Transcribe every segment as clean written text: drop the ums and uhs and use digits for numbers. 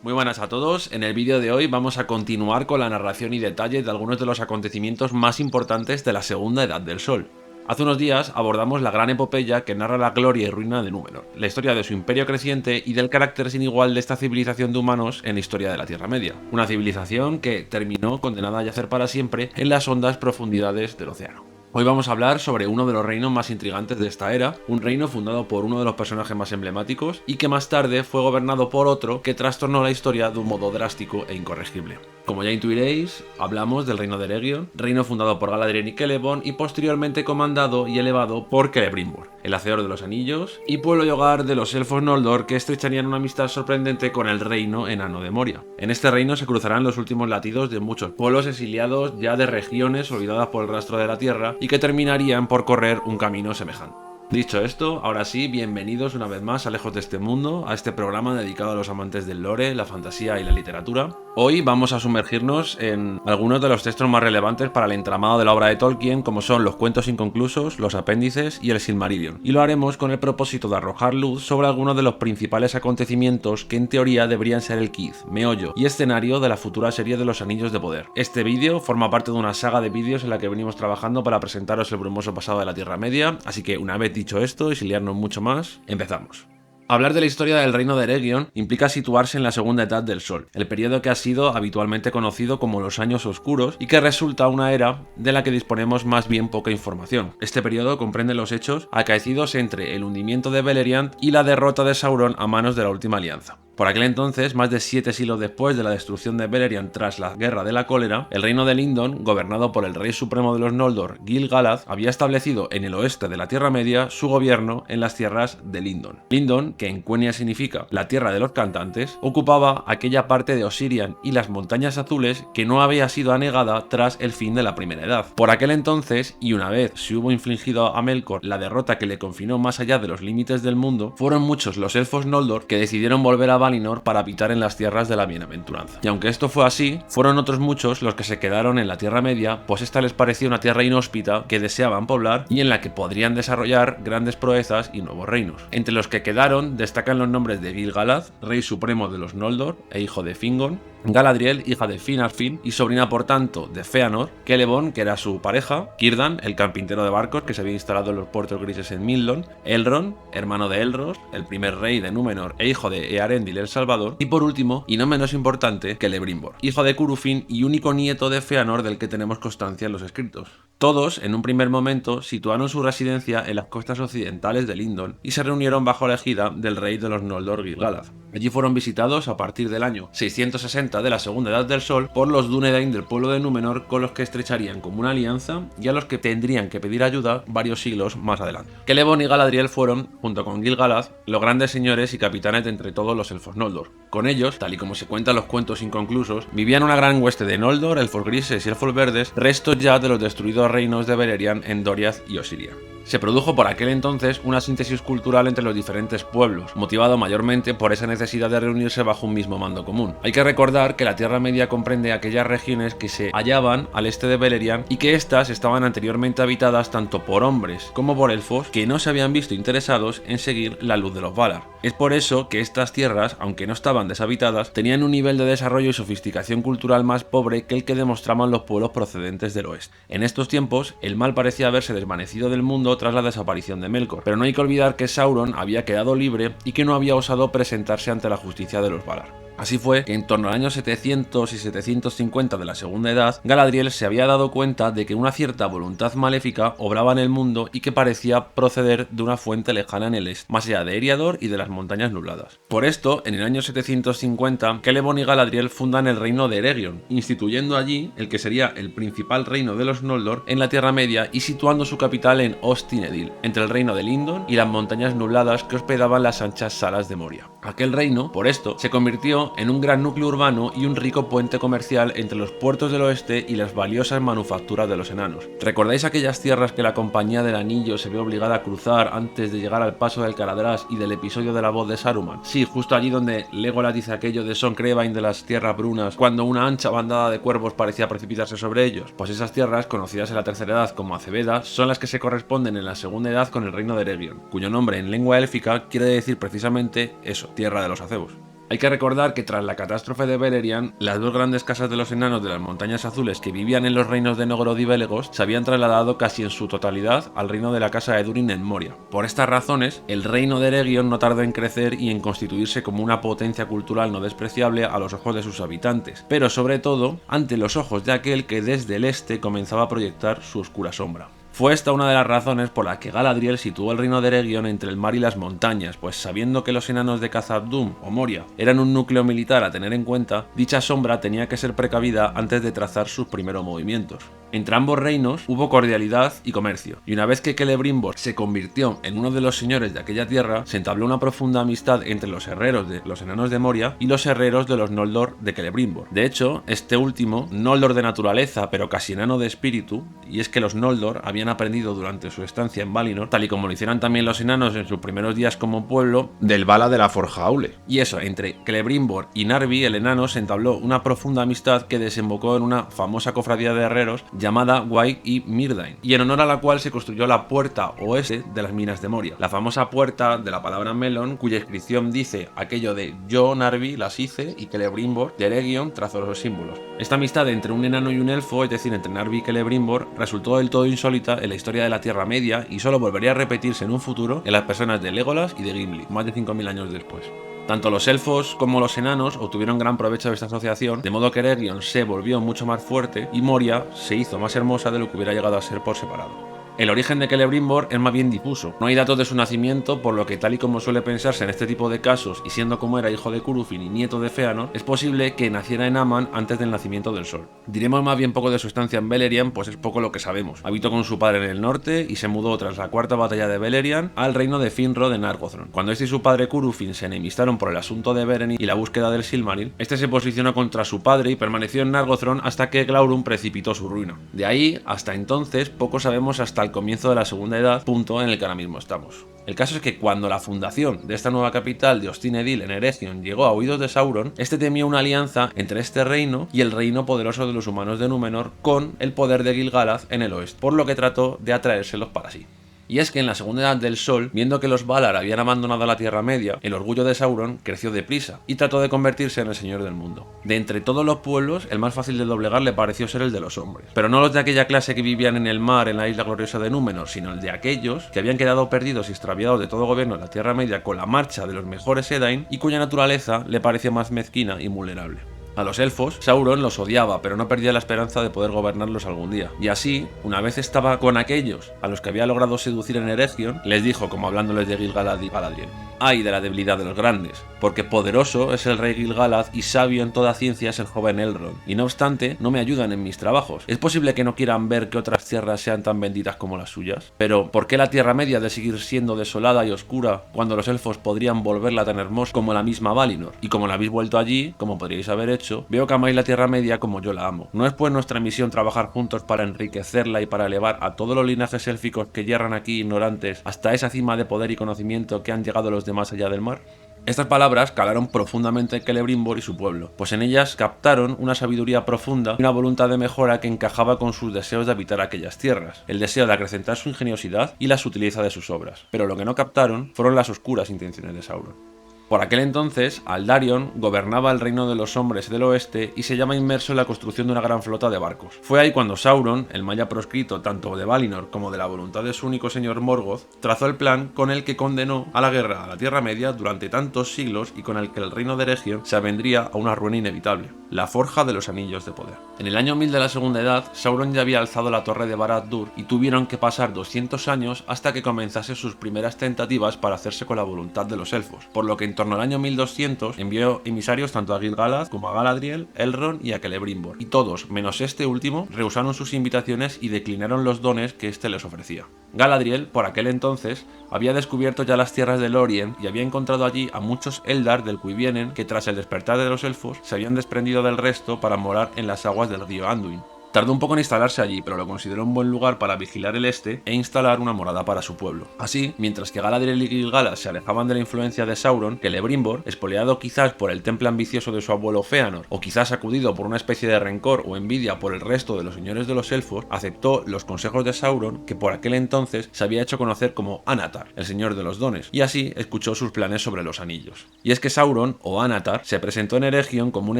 Muy buenas a todos, en el vídeo de hoy vamos a continuar con la narración y detalles de algunos de los acontecimientos más importantes de la Segunda Edad del Sol. Hace unos días abordamos la gran epopeya que narra la gloria y ruina de Númenor, la historia de su imperio creciente y del carácter sin igual de esta civilización de humanos en la historia de la Tierra Media. Una civilización que terminó condenada a yacer para siempre en las hondas profundidades del océano. Hoy vamos a hablar sobre uno de los reinos más intrigantes de esta era, un reino fundado por uno de los personajes más emblemáticos y que más tarde fue gobernado por otro que trastornó la historia de un modo drástico e incorregible. Como ya intuiréis, hablamos del reino de Eregion, reino fundado por Galadriel y Celeborn y posteriormente comandado y elevado por Celebrimbor, el hacedor de los anillos y pueblo y hogar de los elfos Noldor que estrecharían una amistad sorprendente con el reino enano de Moria. En este reino se cruzarán los últimos latidos de muchos pueblos exiliados ya de regiones olvidadas por el rastro de la tierra y que terminarían por correr un camino semejante. Dicho esto, ahora sí, bienvenidos una vez más a Lejos de este Mundo, a este programa dedicado a los amantes del lore, la fantasía y la literatura. Hoy vamos a sumergirnos en algunos de los textos más relevantes para el entramado de la obra de Tolkien, como son los cuentos inconclusos, los apéndices y el Silmarillion. Y lo haremos con el propósito de arrojar luz sobre algunos de los principales acontecimientos que en teoría deberían ser el quiz, meollo y escenario de la futura serie de los Anillos de Poder. Este vídeo forma parte de una saga de vídeos en la que venimos trabajando para presentaros el brumoso pasado de la Tierra Media, así que una vez dicho esto y sin liarnos mucho más, empezamos. Hablar de la historia del reino de Eregion implica situarse en la Segunda Edad del Sol, el periodo que ha sido habitualmente conocido como los Años Oscuros y que resulta una era de la que disponemos más bien poca información. Este periodo comprende los hechos acaecidos entre el hundimiento de Beleriand y la derrota de Sauron a manos de la Última Alianza. Por aquel entonces, más de 7 siglos después de la destrucción de Beleriand tras la Guerra de la Cólera, el reino de Lindon, gobernado por el rey supremo de los Noldor, Gil-galad, había establecido en el oeste de la Tierra Media su gobierno en las tierras de Lindon. Lindon, que en Quenya significa la tierra de los cantantes, ocupaba aquella parte de Osirian y las montañas azules que no había sido anegada tras el fin de la Primera Edad. Por aquel entonces, y una vez se hubo infligido a Melkor la derrota que le confinó más allá de los límites del mundo, fueron muchos los elfos Noldor que decidieron volver a Valinor para habitar en las tierras de la bienaventuranza. Y aunque esto fue así, fueron otros muchos los que se quedaron en la Tierra Media, pues esta les parecía una tierra inhóspita que deseaban poblar y en la que podrían desarrollar grandes proezas y nuevos reinos. Entre los que quedaron destacan los nombres de Gil-galad, rey supremo de los Noldor e hijo de Fingon, Galadriel, hija de Finarfin y sobrina por tanto de Fëanor, Celeborn, que era su pareja, Círdan, el carpintero de barcos que se había instalado en los puertos grises en Midlond, Elrond, hermano de Elros, el primer rey de Númenor e hijo de Eärendil el Salvador, y por último, y no menos importante, Celebrimbor, hijo de Curufin y único nieto de Fëanor del que tenemos constancia en los escritos. Todos, en un primer momento, situaron su residencia en las costas occidentales de Lindon y se reunieron bajo la égida del rey de los Noldor, Gil-galad. Allí fueron visitados a partir del año 660 de la Segunda Edad del Sol por los Dúnedain del pueblo de Númenor, con los que estrecharían como una alianza y a los que tendrían que pedir ayuda varios siglos más adelante. Celeborn y Galadriel fueron, junto con Gil-galad, los grandes señores y capitanes de entre todos los elfos Noldor. Con ellos, tal y como se cuentan los cuentos inconclusos, vivían una gran hueste de Noldor, elfos grises y elfos verdes, restos ya de los destruidos reinos de Beleriand en Doriath y Osiria. Se produjo por aquel entonces una síntesis cultural entre los diferentes pueblos, motivado mayormente por esa necesidad de reunirse bajo un mismo mando común. Hay que recordar que la Tierra Media comprende aquellas regiones que se hallaban al este de Beleriand y que éstas estaban anteriormente habitadas tanto por hombres como por elfos que no se habían visto interesados en seguir la luz de los Valar. Es por eso que estas tierras, aunque no estaban deshabitadas, tenían un nivel de desarrollo y sofisticación cultural más pobre que el que demostraban los pueblos procedentes del oeste. En estos tiempos, el mal parecía haberse desvanecido del mundo tras la desaparición de Melkor, pero no hay que olvidar que Sauron había quedado libre y que no había osado presentarse ante la justicia de los Valar. Así fue que en torno al año 700 y 750 de la Segunda Edad, Galadriel se había dado cuenta de que una cierta voluntad maléfica obraba en el mundo y que parecía proceder de una fuente lejana en el este, más allá de Eriador y de las montañas nubladas. Por esto, en el año 750, Celeborn y Galadriel fundan el reino de Eregion, instituyendo allí el que sería el principal reino de los Noldor en la Tierra Media y situando su capital en Ostinedil, entre el reino de Lindon y las montañas nubladas que hospedaban las anchas salas de Moria. Aquel reino, por esto, se convirtió en un gran núcleo urbano y un rico puente comercial entre los puertos del oeste y las valiosas manufacturas de los enanos. ¿Recordáis aquellas tierras que la Compañía del Anillo se ve obligada a cruzar antes de llegar al paso del Caradrás y del episodio de la voz de Saruman? Sí, justo allí donde Legolas dice aquello de Son Crevain de las tierras brunas, cuando una ancha bandada de cuervos parecía precipitarse sobre ellos. Pues esas tierras, conocidas en la Tercera Edad como Acebeda, son las que se corresponden en la Segunda Edad con el reino de Eregion, cuyo nombre en lengua élfica quiere decir precisamente eso, tierra de los acebos. Hay que recordar que tras la catástrofe de Beleriand, las dos grandes casas de los enanos de las Montañas Azules que vivían en los reinos de Nógrod y Belegos se habían trasladado casi en su totalidad al reino de la casa de Durin en Moria. Por estas razones, el reino de Eregion no tardó en crecer y en constituirse como una potencia cultural no despreciable a los ojos de sus habitantes, pero sobre todo ante los ojos de aquel que desde el este comenzaba a proyectar su oscura sombra. Fue esta una de las razones por las que Galadriel situó el reino de Eregion entre el mar y las montañas, pues sabiendo que los enanos de Khazad-dûm o Moria eran un núcleo militar a tener en cuenta, dicha sombra tenía que ser precavida antes de trazar sus primeros movimientos. Entre ambos reinos hubo cordialidad y comercio, y una vez que Celebrimbor se convirtió en uno de los señores de aquella tierra, se entabló una profunda amistad entre los herreros de los enanos de Moria y los herreros de los Noldor de Celebrimbor. De hecho, este último, Noldor de naturaleza pero casi enano de espíritu, y es que los Noldor habían aprendido durante su estancia en Valinor, tal y como lo hicieron también los enanos en sus primeros días como pueblo, del Vala de la Forja Aule. Y eso, entre Celebrimbor y Narvi, el enano, se entabló una profunda amistad que desembocó en una famosa cofradía de herreros llamada Waig y Myrdain, y en honor a la cual se construyó la puerta oeste de las minas de Moria, la famosa puerta de la palabra Melon, cuya inscripción dice aquello de yo, Narvi, las hice, y Celebrimbor de Eregion trazó los símbolos. Esta amistad entre un enano y un elfo, es decir, entre Narvi y Celebrimbor, resultó del todo insólita en la historia de la Tierra Media y solo volvería a repetirse en un futuro en las personas de Legolas y de Gimli, más de 5000 años después. Tanto los elfos como los enanos obtuvieron gran provecho de esta asociación, de modo que Eregion se volvió mucho más fuerte y Moria se hizo más hermosa de lo que hubiera llegado a ser por separado. El origen de Celebrimbor es más bien difuso. No hay datos de su nacimiento, por lo que tal y como suele pensarse en este tipo de casos, y siendo como era hijo de Curufin y nieto de Fëanor, es posible que naciera en Aman antes del nacimiento del sol. Diremos más bien poco de su estancia en Beleriand, pues es poco lo que sabemos. Habitó con su padre en el norte y se mudó tras la cuarta batalla de Beleriand al reino de Finrod en Nargothrond. Cuando este y su padre Curufin se enemistaron por el asunto de Beren y la búsqueda del Silmaril, este se posicionó contra su padre y permaneció en Nargothrond hasta que Glaurung precipitó su ruina. De ahí, hasta entonces, poco sabemos hasta el comienzo de la Segunda Edad, punto en el que ahora mismo estamos. El caso es que cuando la fundación de esta nueva capital de Ostin-Edil en Eregion llegó a oídos de Sauron, este temía una alianza entre este reino y el reino poderoso de los humanos de Númenor con el poder de Gil-galad en el oeste, por lo que trató de atraérselos para sí. Y es que en la Segunda Edad del Sol, viendo que los Valar habían abandonado la Tierra Media, el orgullo de Sauron creció deprisa y trató de convertirse en el señor del mundo. De entre todos los pueblos, el más fácil de doblegar le pareció ser el de los hombres, pero no los de aquella clase que vivían en el mar en la isla gloriosa de Númenor, sino el de aquellos que habían quedado perdidos y extraviados de todo gobierno en la Tierra Media con la marcha de los mejores Edain y cuya naturaleza le parecía más mezquina y vulnerable. A los elfos, Sauron los odiaba, pero no perdía la esperanza de poder gobernarlos algún día. Y así, una vez estaba con aquellos a los que había logrado seducir en Eregion, les dijo, como hablándoles de Gil-galad y Galadriel: «Ay de la debilidad de los grandes, porque poderoso es el rey Gil-galad y sabio en toda ciencia es el joven Elrond, y no obstante, no me ayudan en mis trabajos. Es posible que no quieran ver que otras tierras sean tan benditas como las suyas. Pero, ¿por qué la Tierra Media ha de seguir siendo desolada y oscura cuando los elfos podrían volverla tan hermosa como la misma Valinor? Y como la habéis vuelto allí, como podríais haber hecho, veo que amáis la Tierra Media como yo la amo. ¿No es pues nuestra misión trabajar juntos para enriquecerla y para elevar a todos los linajes élficos que yerran aquí ignorantes hasta esa cima de poder y conocimiento que han llegado los demás allá del mar?» Estas palabras calaron profundamente en Celebrimbor y su pueblo, pues en ellas captaron una sabiduría profunda y una voluntad de mejora que encajaba con sus deseos de habitar aquellas tierras, el deseo de acrecentar su ingeniosidad y la sutileza de sus obras. Pero lo que no captaron fueron las oscuras intenciones de Sauron. Por aquel entonces, Aldarion gobernaba el reino de los hombres del oeste y se llama inmerso en la construcción de una gran flota de barcos. Fue ahí cuando Sauron, el maya proscrito tanto de Valinor como de la voluntad de su único señor Morgoth, trazó el plan con el que condenó a la guerra a la Tierra Media durante tantos siglos y con el que el reino de Eregion se avendría a una ruina inevitable: la forja de los anillos de poder. En el año 1000 de la Segunda Edad, Sauron ya había alzado la torre de Barad-dûr y tuvieron que pasar 200 años hasta que comenzase sus primeras tentativas para hacerse con la voluntad de los elfos, por lo que en torno al año 1200 envió emisarios tanto a Gil-galad como a Galadriel, Elrond y a Celebrimbor, y todos, menos este último, rehusaron sus invitaciones y declinaron los dones que éste les ofrecía. Galadriel, por aquel entonces, había descubierto ya las tierras de Lórien y había encontrado allí a muchos Eldar del Cuivienen que tras el despertar de los elfos se habían desprendido del resto para morar en las aguas del río Anduin. Tardó un poco en instalarse allí, pero lo consideró un buen lugar para vigilar el este e instalar una morada para su pueblo. Así, mientras que Galadriel y Gil-galad se alejaban de la influencia de Sauron, Celebrimbor, espoleado quizás por el temple ambicioso de su abuelo Fëanor, o quizás sacudido por una especie de rencor o envidia por el resto de los señores de los elfos, aceptó los consejos de Sauron, que por aquel entonces se había hecho conocer como Anatar, el señor de los dones, y así escuchó sus planes sobre los anillos. Y es que Sauron, o Anatar, se presentó en Eregion como un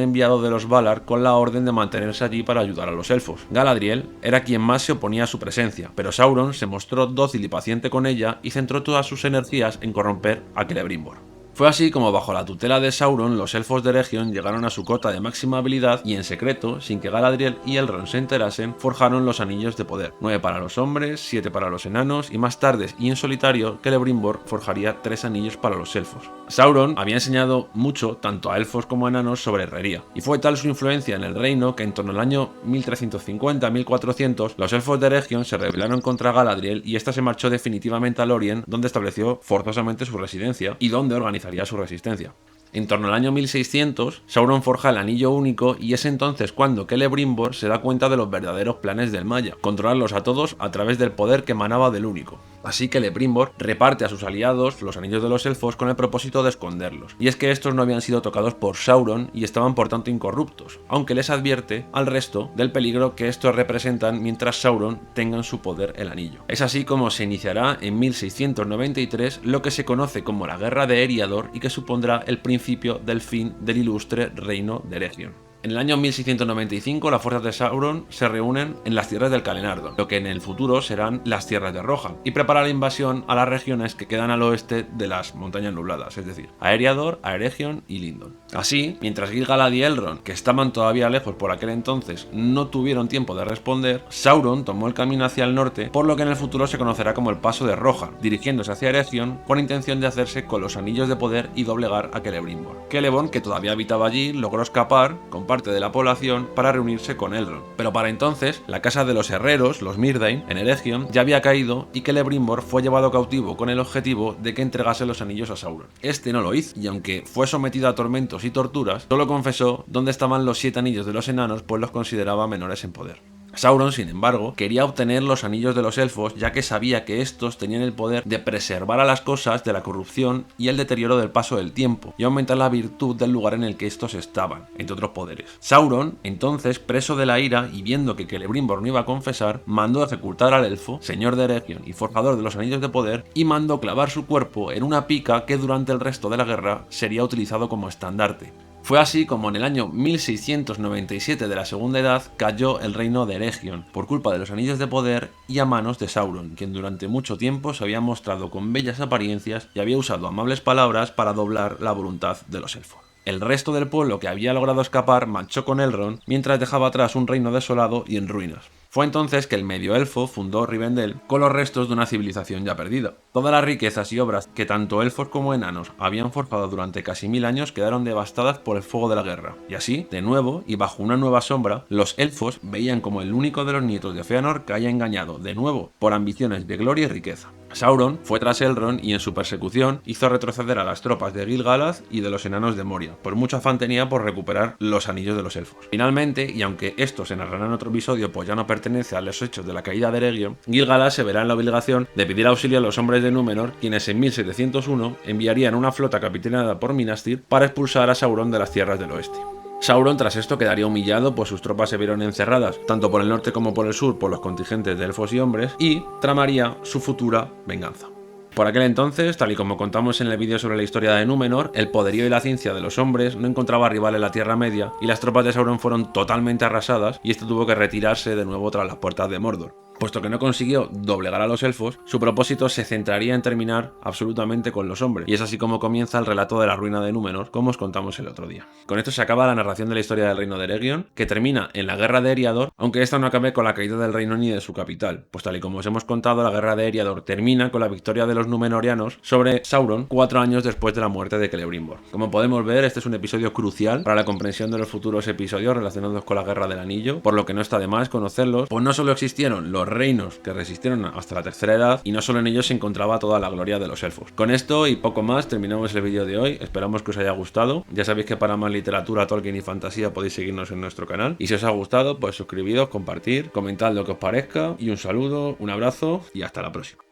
enviado de los Valar con la orden de mantenerse allí para ayudar a los elfos. Galadriel era quien más se oponía a su presencia, pero Sauron se mostró dócil y paciente con ella y centró todas sus energías en corromper a Celebrimbor. Fue así como bajo la tutela de Sauron los elfos de Eregion llegaron a su cota de máxima habilidad y en secreto, sin que Galadriel y Elrond se enterasen, forjaron los anillos de poder, 9 para los hombres, 7 para los enanos y más tarde y en solitario Celebrimbor forjaría 3 anillos para los elfos. Sauron había enseñado mucho tanto a elfos como a enanos sobre herrería, y fue tal su influencia en el reino que en torno al año 1350-1400 los elfos de Eregion se rebelaron contra Galadriel y ésta se marchó definitivamente a Lórien, donde estableció forzosamente su residencia y donde organizaría su resistencia. En torno al año 1600, Sauron forja el Anillo Único y es entonces cuando Celebrimbor se da cuenta de los verdaderos planes del Maya, controlarlos a todos a través del poder que emanaba del Único. Así que Celebrimbor reparte a sus aliados los anillos de los elfos con el propósito de esconderlos. Y es que estos no habían sido tocados por Sauron y estaban por tanto incorruptos, aunque les advierte al resto del peligro que estos representan mientras Sauron tenga en su poder el anillo. Es así como se iniciará en 1693 lo que se conoce como la Guerra de Eriador y que supondrá el principio del fin del ilustre reino de Eregion. En el año 1695 las fuerzas de Sauron se reúnen en las tierras del Calenardon, lo que en el futuro serán las tierras de Rohan, y prepara la invasión a las regiones que quedan al oeste de las montañas nubladas, es decir, a Eriador, a Eregion y Lindon. Así, mientras Gil-galad y Elrond, que estaban todavía lejos por aquel entonces, no tuvieron tiempo de responder, Sauron tomó el camino hacia el norte, por lo que en el futuro se conocerá como el Paso de Rohan, dirigiéndose hacia Eregion con intención de hacerse con los anillos de poder y doblegar a Celebrimbor. Celeborn, que todavía habitaba allí, logró escapar con parte de la población para reunirse con Elrond. Pero para entonces, la casa de los herreros, los Myrdain, en Eregion, ya había caído y Celebrimbor fue llevado cautivo con el objetivo de que entregase los anillos a Sauron. Este no lo hizo, y aunque fue sometido a tormentos y torturas, solo confesó dónde estaban los 7 anillos de los enanos, pues los consideraba menores en poder. Sauron, sin embargo, quería obtener los anillos de los elfos, ya que sabía que estos tenían el poder de preservar a las cosas de la corrupción y el deterioro del paso del tiempo, y aumentar la virtud del lugar en el que estos estaban, entre otros poderes. Sauron, entonces, preso de la ira y viendo que Celebrimbor no iba a confesar, mandó ejecutar al elfo, señor de Eregion y forjador de los anillos de poder, y mandó clavar su cuerpo en una pica que durante el resto de la guerra sería utilizado como estandarte. Fue así como en el año 1697 de la Segunda Edad cayó el reino de Eregion, por culpa de los anillos de poder y a manos de Sauron, quien durante mucho tiempo se había mostrado con bellas apariencias y había usado amables palabras para doblar la voluntad de los elfos. El resto del pueblo que había logrado escapar marchó con Elrond, mientras dejaba atrás un reino desolado y en ruinas. Fue entonces que el medioelfo fundó Rivendell con los restos de una civilización ya perdida. Todas las riquezas y obras que tanto elfos como enanos habían forjado durante casi 1000 años quedaron devastadas por el fuego de la guerra. Y así, de nuevo, y bajo una nueva sombra, los elfos veían como el único de los nietos de Fëanor caía engañado, de nuevo, por ambiciones de gloria y riqueza. Sauron fue tras Elrond y en su persecución hizo retroceder a las tropas de Gil-galad y de los enanos de Moria, por mucho afán tenía por recuperar los anillos de los elfos. Finalmente, y aunque esto se narrará en otro episodio pues ya no pertenece a los hechos de la caída de Eregion, Gil-galad se verá en la obligación de pedir auxilio a los hombres de Númenor, quienes en 1701 enviarían una flota capitaneada por Minastir para expulsar a Sauron de las tierras del oeste. Sauron tras esto quedaría humillado, pues sus tropas se vieron encerradas, tanto por el norte como por el sur, por los contingentes de elfos y hombres, y tramaría su futura venganza. Por aquel entonces, tal y como contamos en el vídeo sobre la historia de Númenor, el poderío y la ciencia de los hombres no encontraba rival en la Tierra Media, y las tropas de Sauron fueron totalmente arrasadas, y este tuvo que retirarse de nuevo tras las puertas de Mordor. Puesto que no consiguió doblegar a los elfos, su propósito se centraría en terminar absolutamente con los hombres, y es así como comienza el relato de la ruina de Númenor, como os contamos el otro día. Con esto se acaba la narración de la historia del reino de Eregion, que termina en la guerra de Eriador, aunque esta no acabe con la caída del reino ni de su capital, pues tal y como os hemos contado, la guerra de Eriador termina con la victoria de los Númenorianos sobre Sauron 4 años después de la muerte de Celebrimbor. Como podemos ver, este es un episodio crucial para la comprensión de los futuros episodios relacionados con la Guerra del Anillo, por lo que no está de más conocerlos, pues no solo existieron los reinos que resistieron hasta la tercera edad, y no solo en ellos se encontraba toda la gloria de los elfos. Con esto y poco más terminamos el vídeo de hoy, esperamos que os haya gustado. Ya sabéis que para más literatura, Tolkien y fantasía podéis seguirnos en nuestro canal, y si os ha gustado pues suscribiros, compartir, comentad lo que os parezca, y un saludo, un abrazo y hasta la próxima.